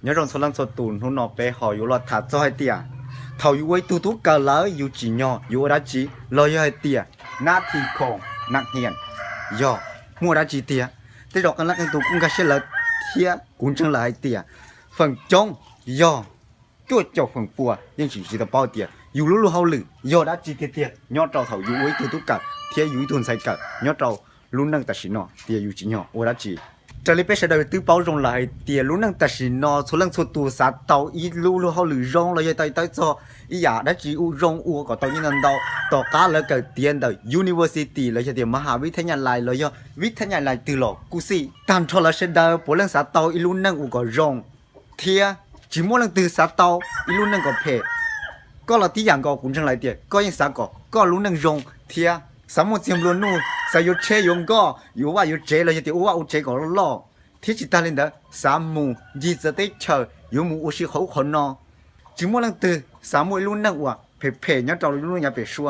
nhớ rong số lăng số tù nó nọ bé họ yếu lọt thả cho hai tia thầu yếu ấy tu tú cả lỡ yếu chỉ nhỏ yếu đã chỉ lo yếu hai tia nát thì khổng nặng hiền do mua đã chỉ tia thế đó cái lắc tu cũng cái sẽ là thia cũng chẳng là hai tia phần trong do chuột chọc phần bùa nhưng chỉ là bao tia yếu lú lú hao lử do đã chỉ tia nhỏ trâu thầu yếu ấy tu tú cả thia yếu tuần sai cả nhỏ trâu luôn năng ta chỉ nọ tia yếu chỉ nhỏ yếu đã chỉ这里边是的都包容来的，路能但是呢，除了做多啥到一路好路容了，也到做一呀，那只有容我个到你能到家了个点的 university 了，些的มหาวิทยาลัย了呀，วิทยาลัยtừ了，故事，但除了是的，不能啥到一路能我个容，贴，只莫能từ啥到一路能个配，ก็เราที่อย่างก็คุณจังไรเดียก็ยังสาก็รู้นังรงเทียสามโมเจียมล้วนนู่สายเชยงก็อยู่ว่าอยู่เจเลยที่ว่าอุเจก็ล่อที่จิตตาลินเดสามโมยีจะได้เชยอยู่มูอุชิเขาคนนอจิมัวลังตือสามโมรู้นังว่าเพ่เนี่ยเรารู้อย่าไปชัว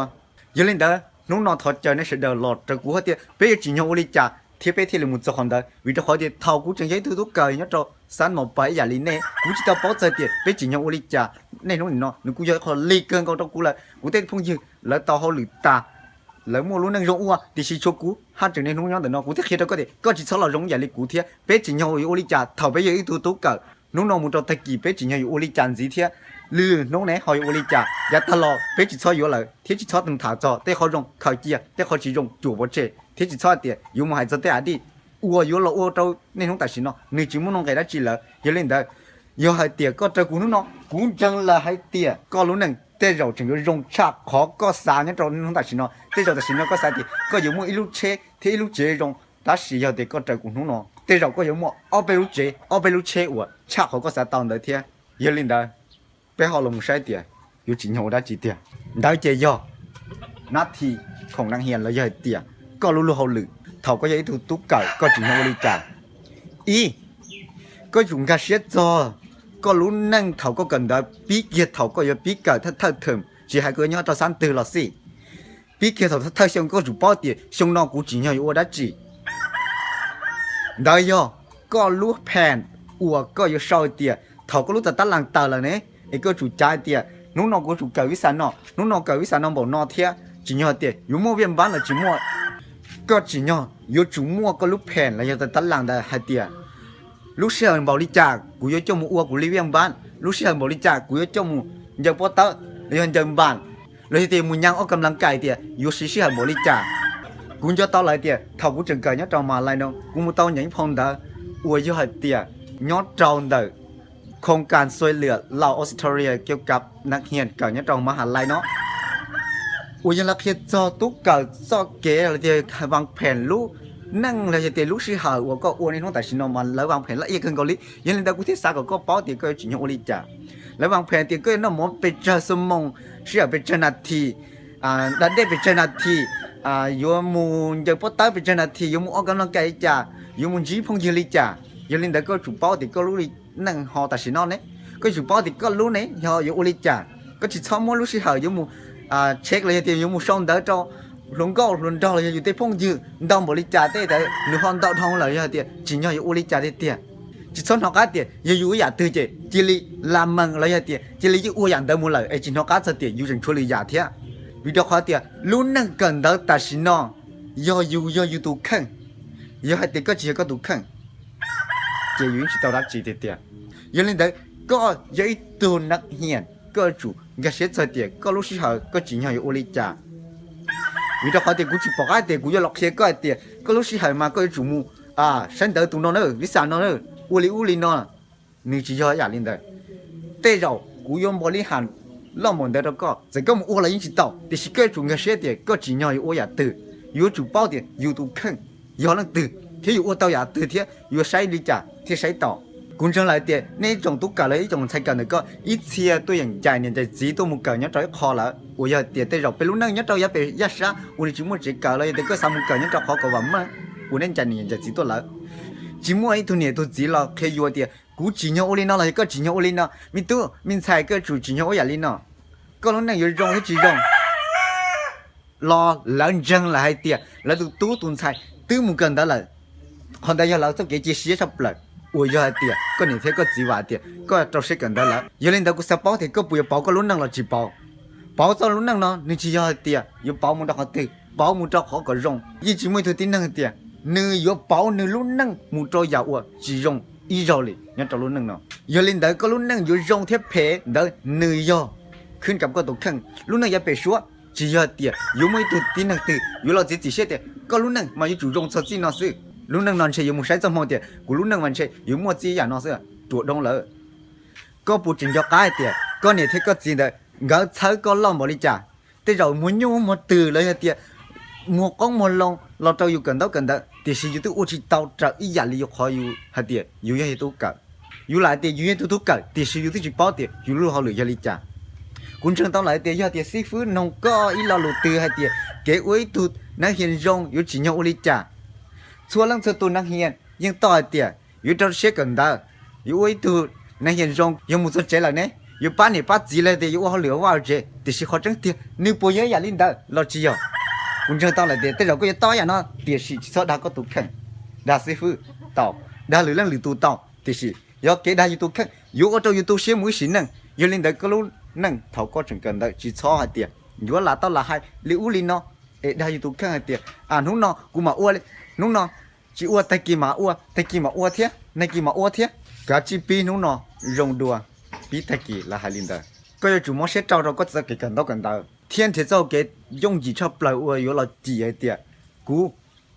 ยันลินเดน้องนอทอดเจอในเสด็จหลอดจะกูเขาเดียไปจิญญาอุลิจ่าที่ไปที่ลิมุจคนเดวิธีเขาเดียเท่ากูจังยัยทุกเกยเนี่ยเราสันหมอไปอย่าลินเน่กูจะต้องป้อเจอเดียไปจิญญาอุลิจ่าในน้องนี่เนาะนึกกูจะขอลีเกินก็ต้องกูเลยกูเต้นพุ่งยืนแล้วต่อเขาหรือตาแล้วมัวรู้นังรงว่าดิฉันชกูฮันจึงในน้องย้อนแต่เนาะกูที่คิดก็เดียก็จิตเขาเรารงอย่าลิกูเทียไปจิญญาอุลิจ่าเท่าไปยังอีทุกเกยน้องมุจตะกี้ไปจิญญาอุลิจ่าสิเทียลือน้องไหนหอยอุลิจ่าอย่าทะเลาะไปจิตเขาอยู่เลยที่จิตเขาตึงถาจอแต่เขารงเขาเจียแต่เขาจิรงจู่บ่เจที่จิตเขาเดียอยู่มาให้จะแต่อดี我有了我都那种担心咯，你只么弄给他记了，有人的有还点个这股喏，股涨了还点，个路能得着整个融洽，好个啥呢？着那种担心咯，得着担心咯个啥的，个有么一路车，一路接融，但是要得个这股喏，得着个有么二百路接，二百路车我，恰好个啥当的天，有人的，别好了么晒点，有今天我ได้几点，ได้เจียนาทีของนางเฮียนแล้วยังเดียก็รู้เขาหรือthầu có giấy thủ tục cởi có chỉ nhau đi trả y có dùng cả xét cho có lúc năng thầu có cần đó bí kia thầu có giấy bí cởi thật thường chỉ hai cái nhau cho sáng từ là gì bí kia thầu thật xong có rủ bao tiền xong nó cũng chỉ nhau yêu đã chỉ đây yo có lúc phèn ủa có yêu sau tiền thầu có lúc ta làng tờ là nè ấy có chủ trái tiền lúc nó có chủ cởi với sản nó lúc nó cởi với sản nó bảo nó thế chỉ nhau tiền yêu mua viên bán là chỉ muaก็จีเนาะอยู่จุ่มมัวก็ลูกแผ่นแล้วยังแต่ตั้งหลังได้หายเตียลูกเสือบริจาคกูยังจมูกกูรีเวียงบ้านลูกเสือบริจาคกูยังจมูกยังพอเตอยังจังบ้านเลยเตียมึงยังออกกำลังกายเตียอยู่สิบริจาคกูจะต่อไรเตียเท่ากูจังเกิดเนี่ยจอมาไรเนาะกูมาต่อยังพงเด้ออวยอยู่หายเตียยอดจองเด้อโครงการช่วยเหลือเหล่าออสเตรเลียเกี่ยวกับนักเรียนเกิดเนี่ยจองมหาลัยเนาะอุยลักเฮจอตุกเกิดจอเก๋อะไรเดียวางแผนลูกนั่งอะไรเดียวลูกสิหาว่าก็อวนในท้องแต่ชินอมันแล้ววางแผนละเอียดกันเกาหลียันเลยแต่กูที่สาก็ป้อเดียวก็จิญญาอุลิจ่าแล้ววางแผนเดียวก็น้องมอไปเจอสมองเสียไปเจอนาทีดันได้ไปเจอนาทีโยมูยังป้อตาไปเจอนาทีโยมูออกกำลังกายจ่าโยมูจีพงยืลิจ่ายันเลยแต่ก็จุป้อเดียวก็รู้นั่งหอแต่ชินอเนี่ยก็จุป้อเดียวก็รู้เนี่ยหอโยอุลิจ่าก็จิตชอบมัวลูกสิหาโยมูเช็คเลยที่อยู่มุสองเด้อจ้าหลงก็หลงจ้าเลยอยู่ที่พงยืดองบริจาคได้แต่หนูห้องดาวทองเลยที่จิญญาอยู่บริจาคได้ที่จิตสนหอกาที่อยู่อยากตื่นเจจิลิลามังเลยที่จิลิอยู่อย่างเดิมเลยไอ้จิญหอกาจะที่อยู่จังช่วยอยากที่วิดีโอที่ลุ้นนั่งกันเด้อแต่สิน้องอยู่ตุขังอยู่ให้ที่ก็จีก็ตุขังเจยุ่งจิตรักจีที่ยังเล่นเด้อก็ยังตัวนักเรียนก็จู่ก็เสียใจเดียก็รู้สึกเหรอก็จริงเหรออยู่อุลิจ่าวิธีเขาเดียกูจีบอกไอ้เดียกูจะหลอกเสียก็ไอ้เดียก็รู้สึกเหรอมาก็จู่มูฉันเดินตรงนั้นวิสานนั้นอุลินอนนี่จีเหรออยากเล่นเด้อแต่เรากูยอมบริหารล่อมเด้อก็จะก็มูอะไรยิ่งจิตต่อแต่สิก็จู่ก็เสียเดียก็จริงเหรออยู่อยากตื่นอยู่จู่เป้าเดียอยู่ตุขังอยู่นั่งตื่นที่อยู่ต่ออยากตื่นที่อยู่ใช้ลิจ่าที่ใช้ต่อคุณจังไรเดียในจงตุกกะเลยจงใช้กันก็อีเชียตัวอย่างใจเนี่ยจะจีตัวมุกเกินเนี่ยจะคอละอุยเดียแต่เราไปรู้นั่งเนี่ยเราอย่าไปยัดซะอุลิจิมุจิกะเลยแต่ก็สามุกเกินเนี่ยจะคอก็ว่ามันอุนั่นใจเนี่ยจะจีตัวละจิมุไอ้ตัวเนี่ยตัวจีละแค่ยัวเดียกูจีเนี่ยอุลิน่าเลยก็จีเนี่ยอุลิน่ามีตัวมีใช้ก็จูจีเนี่ยอุยาลิน่าก็รู้นั่งอยู่จงให้จีจงรอหลังจังละให้เดียแล้วตัวตุนใช้ตัวมุกเกินได้เลยคนใดอยากเราต้องเกจิเสียชับเลย我要点，个你这个几瓦点，个找谁跟的了？有人那个啥包的，个不要包个路能了几包，包着路能呢，你只要点，有包木的好对，包木的好个用，一直没头的能点，你有包你路能，木着要我只用一着哩，你找路能呢？有人那个路能有用贴配的你要，ขึ้นกับก็ตกขึ้น路能也别说。只要点有没有点能的，有了这这些的，个路能嘛有注重自己那是，路能那些有没晒怎么的，个路能完全有没自己呀那是主动了，个不真要改的，个你这个真的，我猜个老没哩家，แต่เราไม่ยุ่งไม่ตื่นเลยเดียมัวก้องมัวลงเราจะอยู่กันเดแต่สิ่งที่อุทิศเราจะอีอย่างนี้คอยอยู่ฮะเดียอยู่ยังตัวกันอยู่หลายเดียอยู่ยังตัวกันแต่สิ่งที่จะป้อเดียอยู่รู้เขาหรือยาลิจ่าคุณเชิงต้องหลายเดียเดียซีฟู้ดน้องก็อีเราหลุดตื่นฮะเดียเก๋ไว้ตุดนักเฮียนรงอยู่จีนยังอุลิจ่าส่วนหลังจากตัวนักเฮียนยังต่อเดียอยู่จะเช็คกันได้อยู่ไว้ตุดนักเฮียนรงยังมุดสนใจแล้วเนี่ยอยู่ป้าเนี่ยป้าจีเลยเดียอยู่เขาเหลือว่าเจแต่สิ่งเขาจังเดียนึกปวยอย่าลิ้นได้เราจีอ่ะคุณเชิงต้องหลายเดียแต่เราก็จะต่ออย่างนั้นเดียสิ่งที่เขาได้ก็ตุกขันได้ซีฟู้ดต่อได้หรือเรื่องหรือตัวต่อแต่สิ่ง要给他一度看，如果就一度些没行能，有人在个路能头过成跟的去操下点，如果拿到了还你屋里呢，哎，他一度看下点，啊，侬呢，กูมาอ้วนเลย侬呢，จีอ้วนตะกี้มาอ้วนตะกี้มาอ้วนเทียในกี้มาอ้วนเทียกะจีปี侬呢，用多ปีตะกี้ละ还领的，ก็要จุ่ม些照着个自己跟到跟到，天天就给用几车不来我有了几一点，กู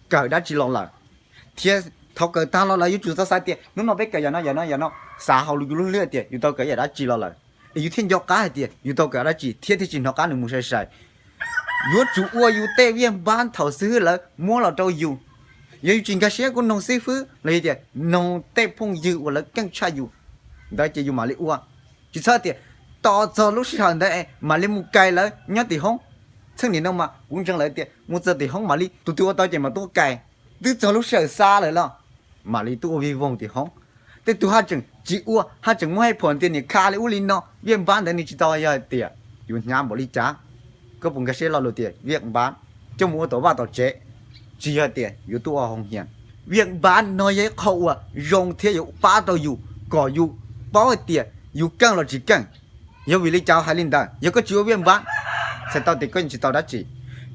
搞得起了了，天。thọ cờ ta lo là yêu chủ ta sai tiền nó nói biết cái giờ nó xã hội luôn lừa tiền yêu tao cái giờ đã chỉ lo là yêu thiên do cá tiền yêu tao cái đã chỉ thiên thì chỉ nó cá được mua sai yêu chủ ua yêu tê viên ban thầu xứ là mua là đâu yêu yêu chuyện cái xe của nông sư phụ lấy tiền nông tê phong yêu là căng cha yêu đó chỉ yêu mà lấy ua chỉ sao tiền to cho lúc sau đấy mà lấy một cây là nhớ tiền khôngซึ่งนี่น้องมาวุ้งจังเลยเตี้ยมุดตีห้องมาลีตัวต่อใจมาตัวไก่ตัวจะรู้เสียซาเลยล่ะมาลีตัววิวงตีห้องแต่ตัวหาจังจีอัวหาจังไม่ให้ผลเตี้ยนี่คาเลยอุลินเนาะเวียนบ้านแต่นี่จิตต่อยาเตี้ยอยู่งานบริจาคก็ปุ่นกระเชลเราเตี้ยเวียนบ้านจมูกตัวว่าตัวเจ๊จีฮะเตี้ยอยู่ตัวห้องเฮียนเวียนบ้านน้อยเขาอ่ะยงเทียอยู่ป้าตัวอยู่ก่ออยู่ป้าเตี้ยอยู่กังเราจีกังยังวิลิจาหาลินได้ยังก็จีเวียนบ้านใส่ตัวเด็กก็ยังจิตต่อได้จี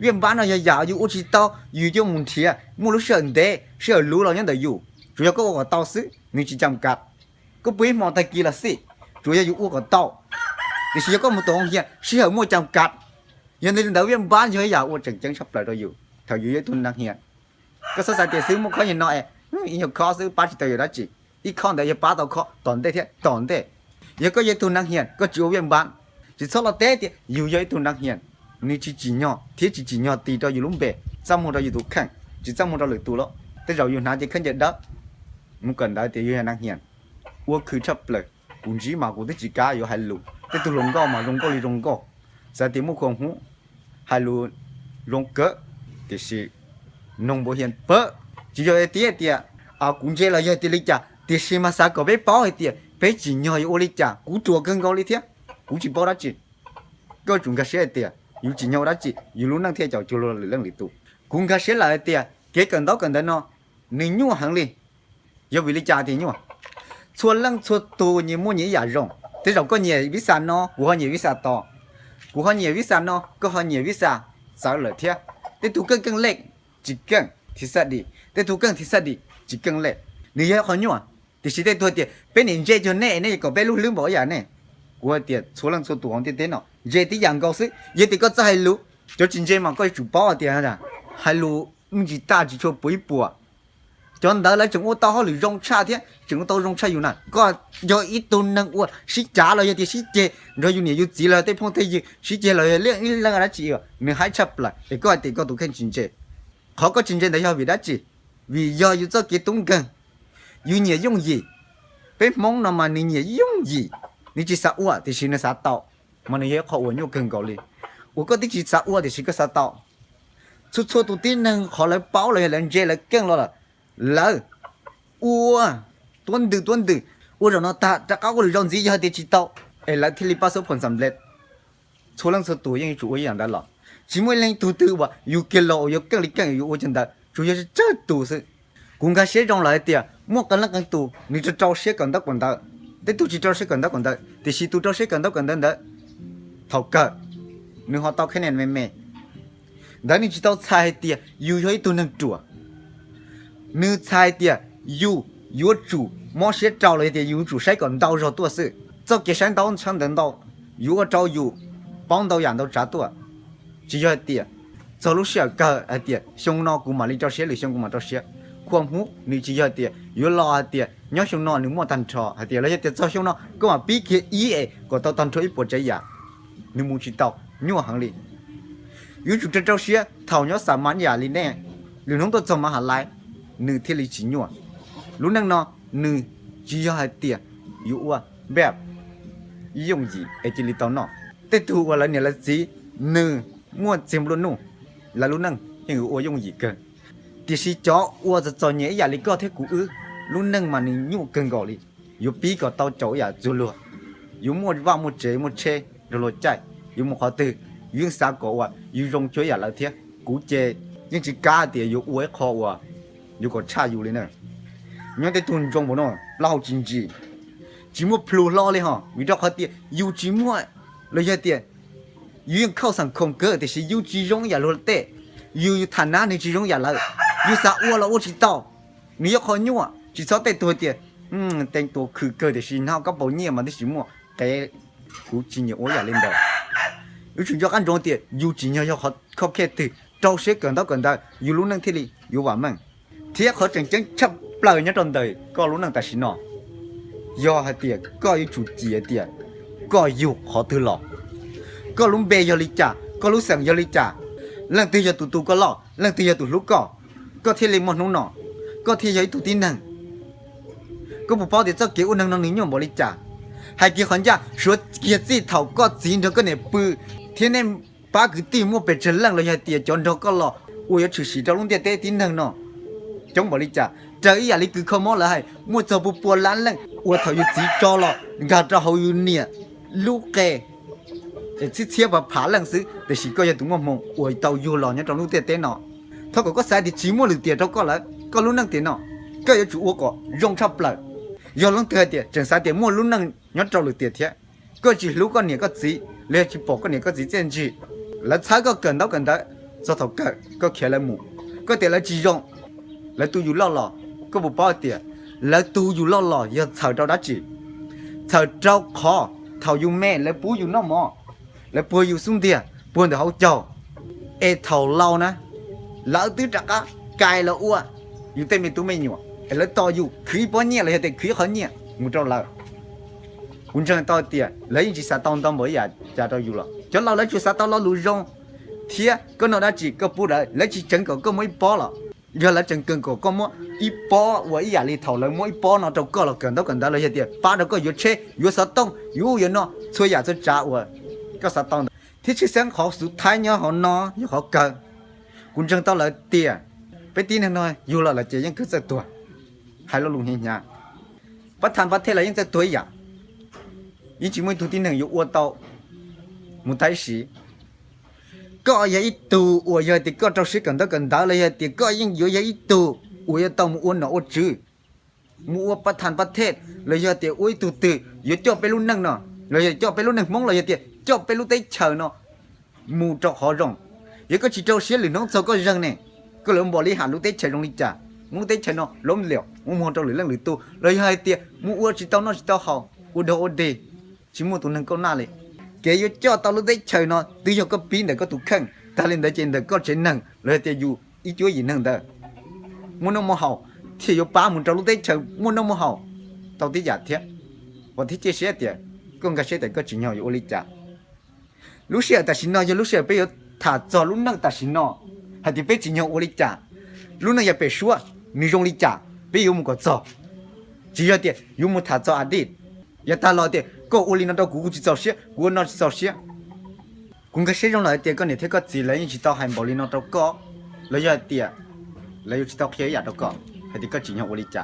เวียนบ้านเราอยากอยู่อุจิตต่ออยู่ที่มุนเทียมุลุเฉินเดเชื่อรู้เรายังเดียวอยู่主要个我倒是你去讲干，个不会毛太低了是，主要有我个倒，你是个么东西，是要么讲干，人哋到边班就要我整出来都有，头有一吨那些，个实在点是么可以拿诶，有考试八十都有得住，一考到一八道考，当得天当得，一个一吨那些，个就边班，就错了得的，有一吨那些，你去几年，天去几年地到有龙白，怎么到有都看，就怎么到来多了，แต่เราอยู่哪就看见得。มึงกันได้แต่ยังนักเรียนว่าคือชอบเลยกูจีมากูได้จีก้าอยู่ไฮลูแต่ตัวลงก็มาลงก็เลยลงก็สติมุขของหูไฮลูลงเกะแต่สินงบ่เห็นเปะจีจะเตี้ยเตี้ยเอากูเจเราจะตีลิจ่าแต่สิมาสักก็ไปป้อให้เตี้ยไปจีนอยู่ลิจ่ากูตัวกันก็ลิเตี้ยกูจีป้อได้จีก็จุงกระเสียเตี้ยอยู่จีนอยู่ได้จีอยู่รู้นั่งเที่ยวจะรู้เรื่องลิตุกูกระเสียหลายเตี้ยเกี่ยกันต่อกันได้เนาะหนึ่งยุ่งหังเลย要为了家庭嘛，错人错多你莫你也用，แต่เราก็เนี่ยวิสานเนาะกูเขาเนี่ยวิสาต่อกูเขาเนี่ยวิสานเนาะก็เขาเนี่ยวิสาสาวเหลือเทียแต่ถูกเกิงเล็กจิเกิงที่สัดดีแต่ถูกเกิงที่สัดดีจิเกิงเล็กนี่ยังเขาเนี่ยแต่สิได้ตัวเดียวเป็นเจจนเนี่ยเนี่ยก็เป็นลูกลืมบอกอย่างเนี่ยกูเดียว错人错多ของเดียวเนาะเจที่ยังก็ซื้อเจที่ก็จะให้รู้จะจริงๆมันก็จุดป้อเดียวนะให้รู้มึงจีตาจีโชว์ปุ๋ยปัวจนได้แล้วจึงว่าต่อเขาหรือรงชาเทียจึงต้องรงชาอยู่นั่นก็ย่ออีตุนนังว่าสิจ่าเราอย่าที่สิเจเราอยู่เนี่ยอยู่จีเราแต่พงเทียสิเจเราเรื่องนี้เรื่องอะไรจีอ่ะไม่ให้ชับเลยไอ้ก็ติก็ถูกขึ้นจริงเจเขาก็จริงๆแต่要为了จีvì doอยู่做กี่ตุ้งกันอยู่เนี่ยยุ่งยี่เป็นมองน่ะมาเนี่ยยุ่งยี่นี่จีสาวอ่ะที่สิเนี่ยสาวต่อมันเนี่ยเขาอ้วนอยู่กันเกาหลี我ก็ที่จีสาวอ่ะที่สิก็สาวต่อ出ตัวที่นึงเขาเลยเป้าเลยเรื่องเจเลยเก่งแล้วล่ะ了，我端的，我让他搞个让自己还得知道，哎，来天里把手碰上来，错人是多样主一样的了，只么人都哇，有个老有更里更有我真的，主要是这都是， cũng cái xe trong lại tiệt mua cái là cái tụ nếu cho trâu xe cần đó còn đó để tụ chỉ trâu xe cần đó còn đó thì chỉ tụ trâu xe cần đó còn đó thầu cờ nếu họ tao cái này mẹ đó nếu chỉ tao sai tiệt yêu cho tụ năng chùa nếu sai tiệt yêu chủ mua xe trâu lại tiệt yêu chủ xe còn đau rồi tua sự cho cái sáng đau chẳng đến đâu yêu cái trâu yêu帮到人都查多只要点走路小个点胸脑骨嘛你找些里胸骨嘛找些ความหู你只要点有老点鸟胸脑你莫单超点了点找胸脑ก็ว่าปีเกอีก็ต้อง单超一波这样你莫知道你ว่า行里有主这找些头鸟3万呀里呢你侬都做嘛下来你ที่里只鸟รู้นั่งเนาะ你只要点有ว่าแบบ用意ไอ้จิลิตอนเนาะแต่ตัวเราเนี่ยละจีหนึ่งมั่วเต็มล้วนนู่ละรู้นั่งยังอยู่ว่ายุ่งยีเกินที่สิจ่อว่าจะจ่อเนี่ยอย่าลิก็เทกูรู้นั่งมานี่ยุ่งเกินก่อนเลยอยู่ปีก็เตาจ่ออย่าจุลัวอยู่มั่วว่ามั่วเจมั่วเชโดนใจอยู่มั่วขอตื่นยุ่งสาก่อว่าอยู่รงช่วยอย่าละเทียกูเจยังจีก้าเดียอยู่อวยคอว่าอยู่ก็ชาอยู่เลยเนี่ยยังแต่ตุนจงบ่เนาะเล่าจริงจีมั่วพลูล้อเลยฮะวิดอกเขาเตียอยู่จีมั่วเลยยาเตียยังเข้าสังคมเกิดแต่สิอยู่จีรงอย่าโลเตอยู่ฐานะในจีรงอย่าละอยู่สะอ้วละอ้วจิตอนี่ยคอยยั่วจิตอแต่ตัวเตียแต่งตัวคือเกิดแต่สิเฮาก็บ่เนี่ยมันได้สิมั่วแต่กูจิเนี่ยโออย่าเล่นเด้ออยู่จุดยอกันจงเตียอยู่จีเนี่ยเขาแค่ตื่นเจ้าเสียกันได้อยู่รู้นั่งที่นี่อยู่ว่ามันเทียเขาจังชับเปล่าเนี่ยตอนเดยก็รู้นั่งแต่สิเนาะยอหาเตียก็อยู่จุดจีเตียก็อยู่ขอถือหลอกก็ลุงเบยลิจ่าก็รู้เสียงยลิจ่าเรื่องตีจะตุก็หลอกเรื่องตีจะตุลูกก็ที่ลิมอนนุ่งหนอก็ที่ยัยตุตีนังก็บุปผาเดี๋ยวจะเกี่ยวนังนิยมบริจ่าให้เกี่ยวขันจ่าชัวเกี่ยวจีเท่าก็จีนเธอก็เนี่ยปื้อที่เนี่ยป้าคือตีมั่วเป็นเจริญเลยเตียจนเธอก็หลอกอุ้ยชื่อสีเจ้าลุงเดียเตตีนังเนาะจงบริจ่าเจออย่าลิคือขโมยเลยมั่วจะบุปผาล้านเล่งว่าเธออยู่จีจอหลอกกาจะเขาอยู่เนี่ยลูกแกแต่ที่เทียบกับผาหลังซื้อแต่สิก็ยังตุ้งมองอวยเตาอยู่หล่อเนี่ยตอนรู้เตี้ยเนาะถ้าก็ใส่ดิจิมัวหรือเตี้ยเราก็แล้วก็รู้นั่งเตี้ยเนาะก็ยังจู่ก็ยงชอบเลยยอมลงเตี้ยจังสายเตี้ยมัวรู้นั่งย้อนเจ้าหรือเตี้ยเทียก็จีรู้ก็เนี่ยก็จีเลี้ยจีปอกก็เนี่ยก็จีเจนจีแล้วท้ายก็เกินได้จะถกก็เขียนเลยหมู่ก็เตี้ยแล้วจียงแล้วตูอยู่หล่อก็บุปผาเตี้ยแล้วตูอยู่หล่ออย่าเฉาเจ้าดัจีเฉาเจ้าคอเท่าอยู่แม่แล้วปูอยู่นอกหม้อแล้วปูอยู่ซุ้มเดียปูเดี๋ยวเขาเจ้าเท่าเรานะแล้วตื้อจักอะกายเราอ้วนอยู่เต็มตัวไม่หนัวแล้วต่ออยู่คือป้อนเนี่ยเลยแต่คือเขาเนี่ยมึงเจ้าเราคุณจังต่อเตี้ยแล้วยิ่งจะสะต้องบ่อยากจะต่ออยู่หรอจนเราแล้วจะสะต้องเรารู้จงเทียก็นอนได้จีก็ปูได้แล้วจีจังก็ไม่ป้อหรอgiờ là chẳng cần có mua ít bó và ít gì thầu lại mỗi bó nó đâu có là cần đó là gì tiền ba đâu có yếu chế yếu sát tông yếu nó xuôi giả cho trả và có sát tông thì chỉ sáng họ sự thái nhớ họ nó yếu họ cần cũng chẳng tao là tiền phải tin hơn thôi yếu là chỉ những thứ rất tuổi hay là lùng hình nhà bắt thành bắt thế là những thứ tuổi giả những chỉ mới tu tin hơn yếu uo tao muốn thấy gìก็ยังอีตูอวยยังติก็จะซื้อกันได้กันได้เลยติก็ยังอยู่ยังอีตูอวยต้องมัวหนอจื้อมัวประธานประเทศเลยยังติอวยตูตื่อยู่จบไปรุ่นนั่งเนาะเลยจบไปรุ่นนั่งมองเลยยังติจบไปรุ่นเตะเชิญเนาะมูจอกหอรงยังก็chỉเจ้าเสียหรือน้องเจ้าก็ยังเนี่ยก็เลยบริหารรุ่นเตะเชิญตรงนี้จ้ะมูเตะเชิญเนาะล้มเหลวมูมองเจ้าหรือเรื่องหรือตูเลยยังติมัวchỉเต้าเนาะchỉเต้าหออุดอุดีchỉมัวตัวนั่งก็น่าเลยเกี่ยวจ่อตอนรู้ได้เฉยเนาะตีอยู่ก็ปีนแต่ก็ถูกขังตาเล่นได้เจนแต่ก็เจนนั่งเลยจะอยู่อีจ้วยอีนั่งเด้อมุนน้องมห่อที่อยู่ป่ามุนจะรู้ได้เฉยมุนน้องมห่อตอนที่อยากเทียวันที่เจ๊เสียเดียก็งกเสียแต่ก็จีนอยู่อุลิจ่ารู้เสียแต่สินอจะรู้เสียไปอยู่ถ้าจอรู้นั่งแต่สินอให้ที่ไปจีนอยู่อุลิจ่ารู้นั่งอย่าไปชัวมีรงลิจ่าไปอยู่มุก็จอจีเดียอยู่มุถ้าจออดีตอย่าตาลอเดียก็อุลินั่นตัวกูจะจอเสียกูนั่งจะจอเสียกูก็เสียรงเลยเดียก็เนี่ยที่ก็จีเลยยิ่งจะต้องให้บริโนตัวก็เลยอย่าเดียเลยยิ่งจะต้องเพียร์ตัวก็ให้ที่ก็จีนอยู่อุลิจ่า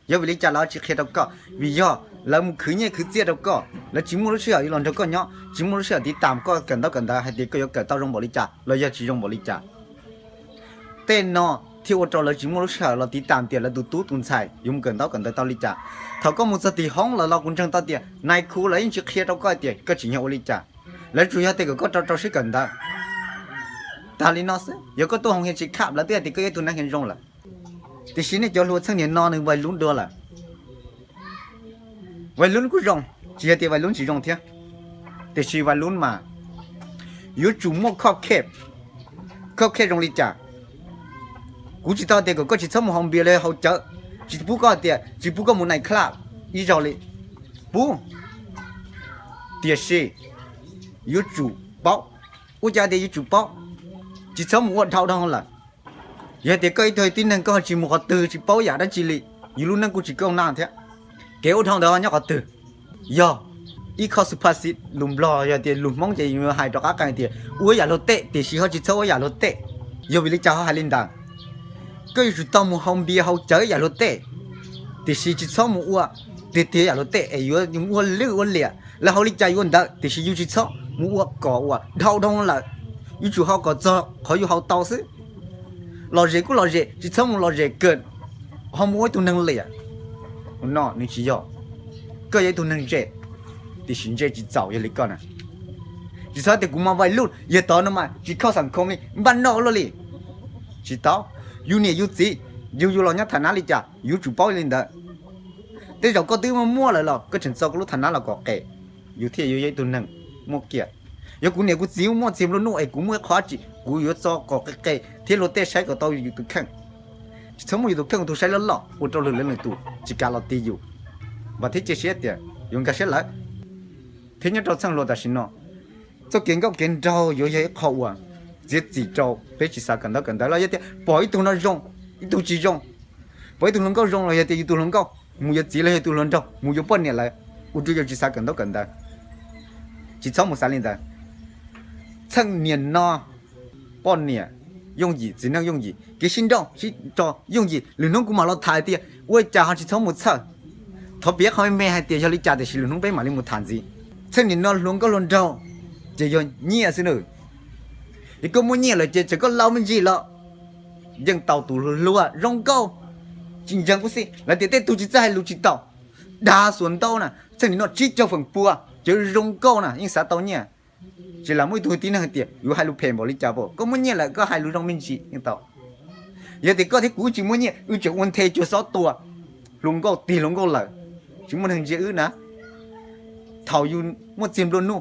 อย่าอุลิจ่าเราจะเขียนตัวก็วิญญาแล้วมึงคืนเนี่ยคือเจ้าตัวก็แล้วจิมุรู้เสียอีหลอนตัวก็เนาะจิมุรู้เสียที่ตามก็กันได้ให้ที่ก็ยกเกิดต้องรงบริจ่าเลยอย่าจีรงบริจ่าเต้นเนาะ ที่ว่าเราจิมรู้เชื่อเราติดตามเตียเราดูตู้ตุนใส่ยุ่งเกินเตาลิจ่าเขาก็มุสติห้องเราคุณจังตาเตียนายครูแล้วยังจะเคลียร์เราก็เตียก็จิงเอาลิจ่าแล้วจุยเตียก็เราใช้กันได้ตาลินอสเดี๋ยวก็ตัวของเห็นชิขับแล้วเตียติก็ยังตัวนั้นเห็นรงละแต่ชิ้นนี้จะรู้ทั้งเนี่ยนอนหนึ่งวัยรุ่นตัวละวัยรุ่นกูรงจีเตียวัยรุ่นจีรงเทียแต่ชีวัยรุ่นมาอยู่จุ่มข้าวแคบรงลิจ่ากู知道这个，我去怎么方便嘞？好找，只不过的，只不过冇耐 club， 依照哩，不，的是有主包，我家的有主包，只怎么我偷到了，也得个一堆点能够只冇个得只包呀的之类，一路能够只够那的，给我偷到那个得，呀。อีข้อสุภาษิตลุมรออย่าเดียลุมมองใจอยู่หายดอกกันเดียอ้วยอย่าโลเตะเดี๋ยวสิเขาจิเท่าอย่าโลเตะอย่าวิลิจ่าเขาหายลินดังก็อยู่ตามมุฮัมบีเขาเจออย่าโลเตะเดี๋ยวสิจิเท่ามัวเดี๋ยวอย่าโลเตะไอ้ยัวยังอ้วนเลืออ้วนเหลี่ยแล้วเขาลิจ่าอ้วนดังเดี๋ยวสิอยู่จิเท่ามัวก่อว่าเท่าดงละอยู่จู่เขาก็เจอเขาอยู่เขาเตาซิรอเจก็รอเจจิเท่ามัวรอเจเกินเขามัวตัวนึงเหลี่ยนอนี่ชิยอก็ยังตัวนึงเจที่สินเจจิเจ้าอย่าลิก่อนนะจิตาแต่กูมาวัยรุ่นอย่าต่อนะมาจิเข้าสังคมนี่บ้านนอกเลยจิตาอยู่เนี่ยอยู่จีอยู่เราเนี่ยฐานะลิจ่าอยู่จู่ป้อยลินเด้อแต่เราก็ตื้อมามั่วเลยหรอกก็ถึงเจ้าก็รู้ฐานะเราก็แก่อยู่ที่อยู่ยัยตัวหนึ่งมั่วเกียร์อย่ากูเนี่ยกูจิ้วมั่วจิ้มแล้วนู่นไอ้กูมั่วขวาจีกูอยู่เจ้าก็แก่ที่เราเตะใช้ก็ต้องอยู่ตัวแข้งสมมติอยู่ตัวแข้งตัวใช้แล้วหรอกกูจะเลื่อนตัวจิการเราตีอยู่บัดที่เจี๊ยบเดียวยังกระเช็ดเลยที่นี่เราสั่งรถแต่สินเนาะเจ้าเก่งก็เก่งเจ้าอยู่ยัยเขาอ่ะเจ็ดจีเจ้าไปจีสากันได้แล้วยัยปล่อยตัวนั้นรงอีตัวจีรงปล่อยตัวนั้นก็รงเลยยัยอีตัวนั้นก็มูยัยจีเลยยัยตัวนั้นเจ้ามูยัยป้อนเนี่ยเลยอุจุยัยจีสากันได้จีเจ้ามูสาลินได้趁年呢ป้อนเนี่ย用意只能用意给心脏是找用意หรือน้องกูมาเราถ่ายเดียว่าจะหาจีเจ้ามูเช่าทบเบี้ยเขาไม่ให้เดียชลิจ่าแต่สิหรือน้องไปมาลิมูทานซี趁年呢龙个龙州จะย้อนเนี่ยสิเนออีกก็มุ่งเนี่ยเลยจะก็เล่ามันจีละยังเต่าตัวรัวร้องเก้าจริงจังกูสิแล้วเดี๋ยวตัวจีจะให้ลูกจีเต่าด่าส่วนเต่าน่ะ趁年呢จีเจ้าฝั่งปัวจะร้องเก้าน่ะยังสาเต่าเนี่ยจะละมุ่งตัวที่นั่งเดียวอยู่ให้ลูกเพลบริจาบ่ก็มุ่งเนี่ยแหละก็ให้ลูกร้องมันจียังเต่าอย่าเดี๋ยวก็ที่กูจริงมุ่งเนี่ยจะวันเทจะสอตัวลงก็ตีลงก็เลยจึงมันถึงจะนะเท่าอยู่มั่วเจียมล้นนู่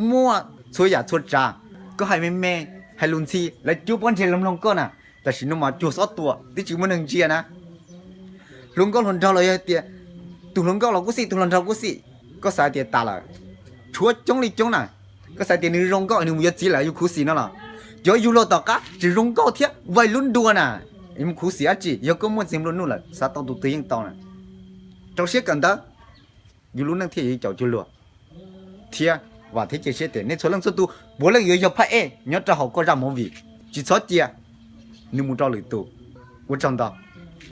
มั่วช่วยอย่าช่วยจ้าก็ให้แม่ให้ลุนซีและจุบวันเชลลงก็น่ะแต่ฉันต้องมาจูซอตัวที่จึงมันถึงเจียนะลุงก็หล่นเท่าเลยเตี้ยตุลุงก็เราก็สิตุลุงเท่าก็สิก็สายเตี้ยตาละชัวจงลีจงน่ะก็สายเตี้ยนึงรงก็นึงมันจีละอยู่คู่สีนั่นล่ะเดี๋ยวอยู่รอต่อก็จะรงก็เทียวัยรุ่นดัวน่ะมันคู่สีอ่ะจีเดี๋ยวก็มั่วเจียมล้นนู่นแหละสาต้องตัวตียังต่อน่ะเจ้าเสียกันเด้ออยู่รุ่นนั่งเที่ยวเจ้าจุลัวเทียว่าที่จะเชื่อเดี๋ยวในส่วนเรื่องสุดตัวบัวเลยอยู่พระเอ๋ยเนี่ยจะหอกก็รำมวีจิตสอดเจียนึกมุดเราเลยตัวกูจำได้